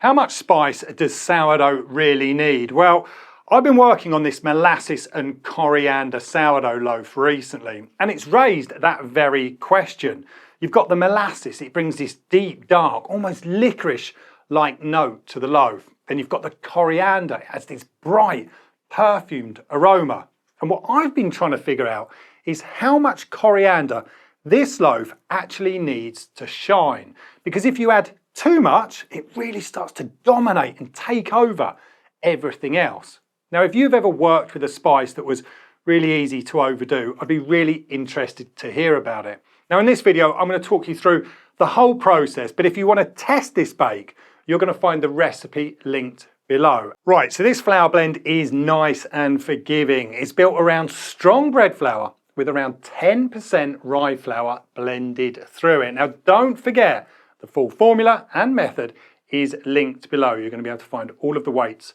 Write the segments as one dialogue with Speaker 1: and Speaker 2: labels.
Speaker 1: How much spice does sourdough really need? Well, I've been working on this molasses and coriander sourdough loaf recently, and it's raised that very question. You've got the molasses, it brings this deep, dark, almost licorice-like note to the loaf. Then you've got the coriander, it has this bright, perfumed aroma. And what I've been trying to figure out is how much coriander this loaf actually needs to shine. Because if you add too much, it really starts to dominate and take over everything else. Now, if you've ever worked with a spice that was really easy to overdo, I'd be really interested to hear about it. Now, in this video, I'm going to talk you through the whole process, but if you want to test this bake, you're going to find the recipe linked below. Right, so this flour blend is nice and forgiving. It's built around strong bread flour with around 10% rye flour blended through it. Now, don't forget, the full formula and method is linked below. You're going to be able to find all of the weights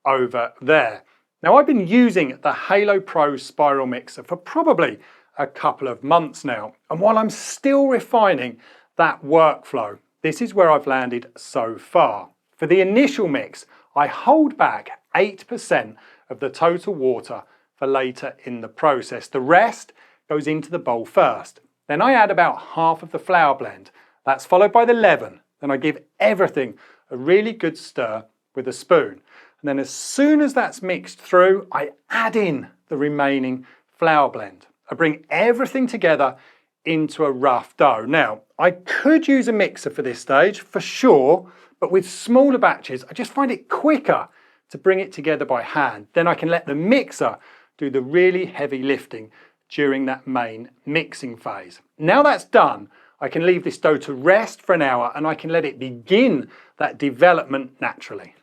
Speaker 1: over there. Now, I've been using the Halo Pro spiral mixer for probably a couple of months now. And while I'm still refining that workflow, this is where I've landed so far. For the initial mix, I hold back 8% of the total water for later in the process. The rest goes into the bowl first. Then I add about half of the flour blend. That's followed by the leaven. Then I give everything a really good stir with a spoon. And then as soon as that's mixed through, I add in the remaining flour blend. I bring everything together into a rough dough. Now, I could use a mixer for this stage, for sure, but with smaller batches, I just find it quicker to bring it together by hand. Then I can let the mixer do the really heavy lifting during that main mixing phase. Now that's done, I can leave this dough to rest for an hour and I can let it begin that development naturally.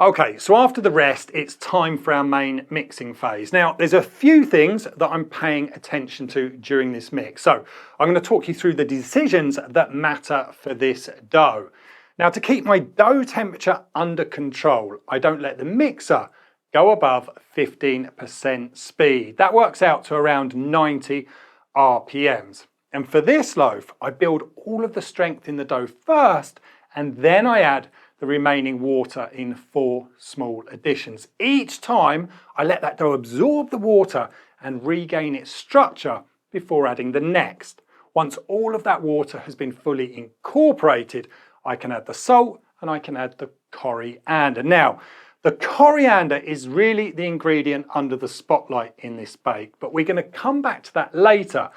Speaker 1: Okay, so after the rest, it's time for our main mixing phase. Now, there's a few things that I'm paying attention to during this mix. So I'm going to talk you through the decisions that matter for this dough. Now, to keep my dough temperature under control, I don't let the mixer go above 15% speed. That works out to around 90 RPMs. And for this loaf, I build all of the strength in the dough first, and then I add the remaining water in 4 small additions. Each time, I let that dough absorb the water and regain its structure before adding the next. Once all of that water has been fully incorporated, I can add the salt and I can add the coriander. Now, the coriander is really the ingredient under the spotlight in this bake, but we're going to come back to that later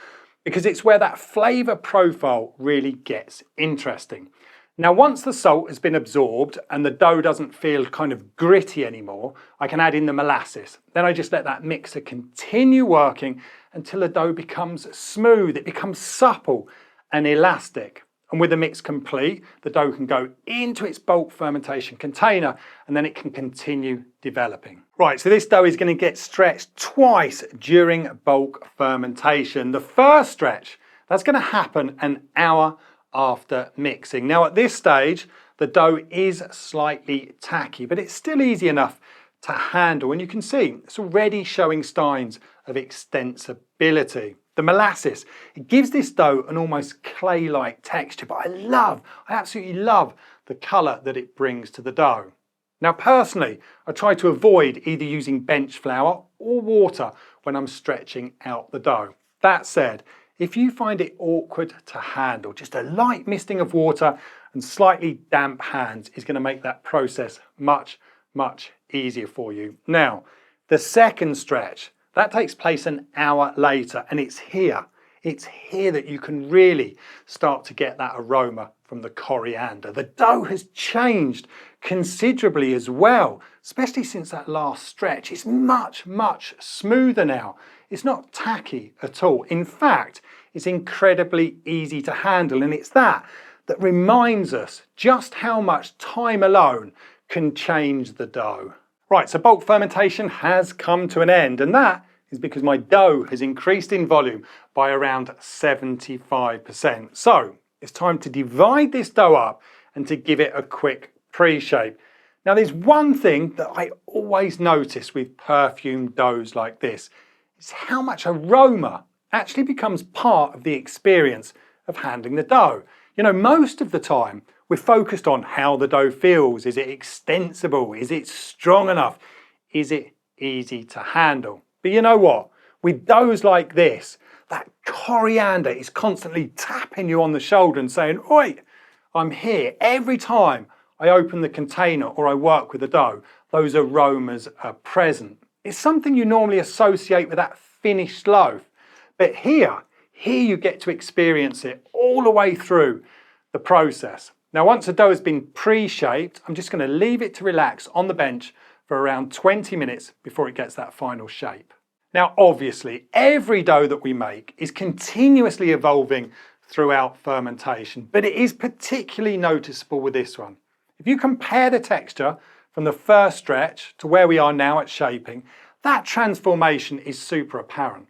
Speaker 1: because it's where that flavour profile really gets interesting. Now, once the salt has been absorbed and the dough doesn't feel kind of gritty anymore, I can add in the molasses. Then I just let that mixer continue working until the dough becomes smooth, it becomes supple and elastic. And with the mix complete, the dough can go into its bulk fermentation container and then it can continue developing. Right, so this dough is going to get stretched twice during bulk fermentation. The first stretch, that's going to happen an hour after mixing. Now at this stage, the dough is slightly tacky, but it's still easy enough to handle. And you can see it's already showing signs of extensibility. The molasses, it gives this dough an almost clay-like texture, but I absolutely love the colour that it brings to the dough. Now personally, I try to avoid either using bench flour or water when I'm stretching out the dough. That said, if you find it awkward to handle, just a light misting of water and slightly damp hands is going to make that process much easier for you. Now, the second stretch, that takes place an hour later, and it's here that you can really start to get that aroma from the coriander. The dough has changed considerably as well, especially since that last stretch. It's much smoother now. It's not tacky at all. In fact, it's incredibly easy to handle, and it's that reminds us just how much time alone can change the dough. Right, so bulk fermentation has come to an end, and that is because my dough has increased in volume by around 75%. So it's time to divide this dough up and to give it a quick pre-shape. Now there's one thing that I always notice with perfumed doughs like this, is how much aroma actually becomes part of the experience of handling the dough. You know, most of the time We're focused on how the dough feels. Is it extensible? Is it strong enough? Is it easy to handle? But you know what? With doughs like this, that coriander is constantly tapping you on the shoulder and saying, "Oi, I'm here." Every time I open the container or I work with the dough, those aromas are present. It's something you normally associate with that finished loaf. But here you get to experience it all the way through the process. Now, once the dough has been pre-shaped, I'm just going to leave it to relax on the bench for around 20 minutes before it gets that final shape. Now, obviously, every dough that we make is continuously evolving throughout fermentation, but it is particularly noticeable with this one. If you compare the texture from the first stretch to where we are now at shaping, that transformation is super apparent.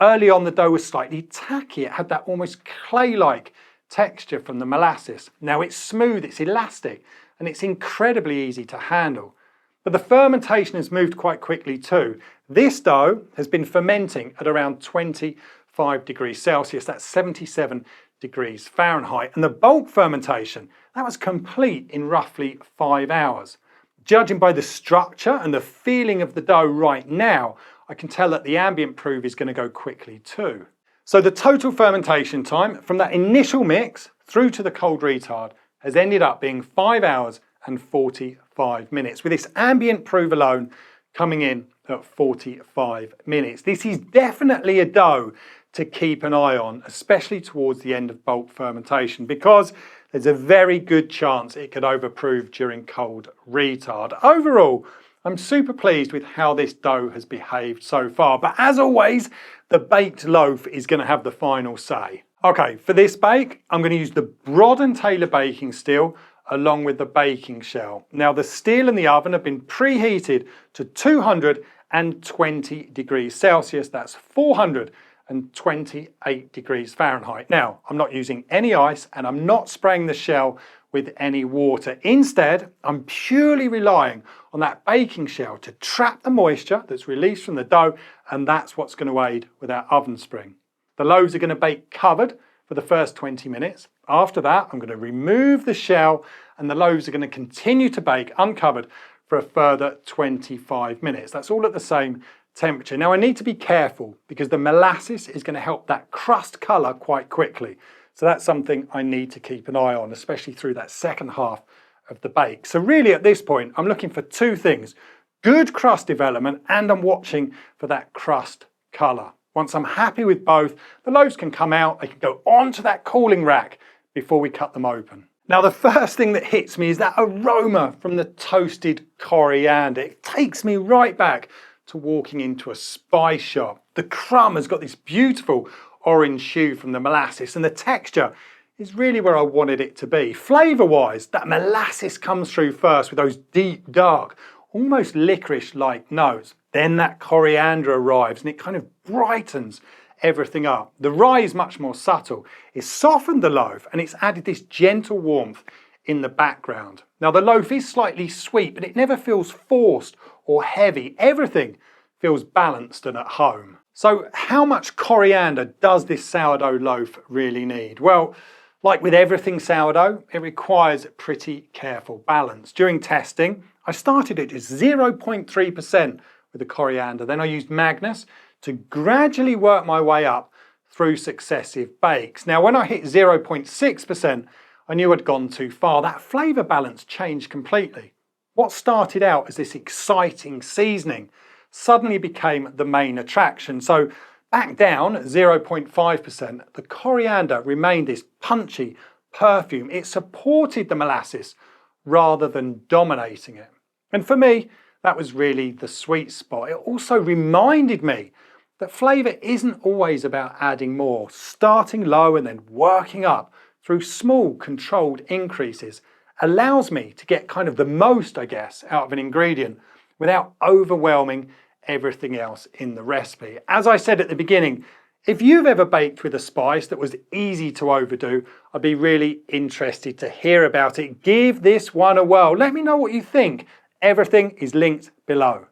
Speaker 1: Early on, the dough was slightly tacky. It had that almost clay-like texture from the molasses. Now it's smooth, it's elastic, and it's incredibly easy to handle. But the fermentation has moved quite quickly too. This dough has been fermenting at around 25 degrees Celsius, that's 77 degrees Fahrenheit. And the bulk fermentation, that was complete in roughly 5 hours. Judging by the structure and the feeling of the dough right now, I can tell that the ambient proof is going to go quickly too. So the total fermentation time from that initial mix through to the cold retard has ended up being 5 hours and 45 minutes, with this ambient proof alone coming in at 45 minutes. This is definitely a dough to keep an eye on, especially towards the end of bulk fermentation, because there's a very good chance it could overproof during cold retard. Overall, I'm super pleased with how this dough has behaved so far, but as always, the baked loaf is going to have the final say. Okay, for this bake, I'm going to use the Brod & Taylor baking steel along with the baking shell. Now, the steel and the oven have been preheated to 220 degrees Celsius, that's 428 degrees Fahrenheit. Now, I'm not using any ice and I'm not spraying the shell with any water. Instead, I'm purely relying on that baking shell to trap the moisture that's released from the dough, and that's what's going to aid with our oven spring. The loaves are going to bake covered for the first 20 minutes. After that, I'm going to remove the shell and the loaves are going to continue to bake uncovered for a further 25 minutes. That's all at the same temperature. Now, I need to be careful because the molasses is going to help that crust colour quite quickly. So that's something I need to keep an eye on, especially through that second half of the bake. So really at this point, I'm looking for two things: good crust development, and I'm watching for that crust colour. Once I'm happy with both, the loaves can come out, they can go onto that cooling rack before we cut them open. Now, the first thing that hits me is that aroma from the toasted coriander. It takes me right back to walking into a spice shop. The crumb has got this beautiful orange hue from the molasses, and the texture is really where I wanted it to be. Flavour-wise, that molasses comes through first with those deep, dark, almost licorice-like notes. Then that coriander arrives and it kind of brightens everything up. The rye is much more subtle. It's softened the loaf and it's added this gentle warmth in the background. Now, the loaf is slightly sweet, but it never feels forced or heavy. Everything feels balanced and at home. So how much coriander does this sourdough loaf really need? Well, like with everything sourdough, it requires pretty careful balance. During testing, I started at just 0.3% with the coriander. Then I used Magnus to gradually work my way up through successive bakes. Now, when I hit 0.6%, I knew I'd gone too far. That flavour balance changed completely. What started out as this exciting seasoning suddenly became the main attraction. So back down at 0.5%, the coriander remained this punchy perfume. It supported the molasses rather than dominating it. And for me, that was really the sweet spot. It also reminded me that flavour isn't always about adding more. Starting low and then working up through small controlled increases allows me to get kind of the most, I guess, out of an ingredient without overwhelming everything else in the recipe. As I said at the beginning, if you've ever baked with a spice that was easy to overdo, I'd be really interested to hear about it. Give this one a whirl. Let me know what you think. Everything is linked below.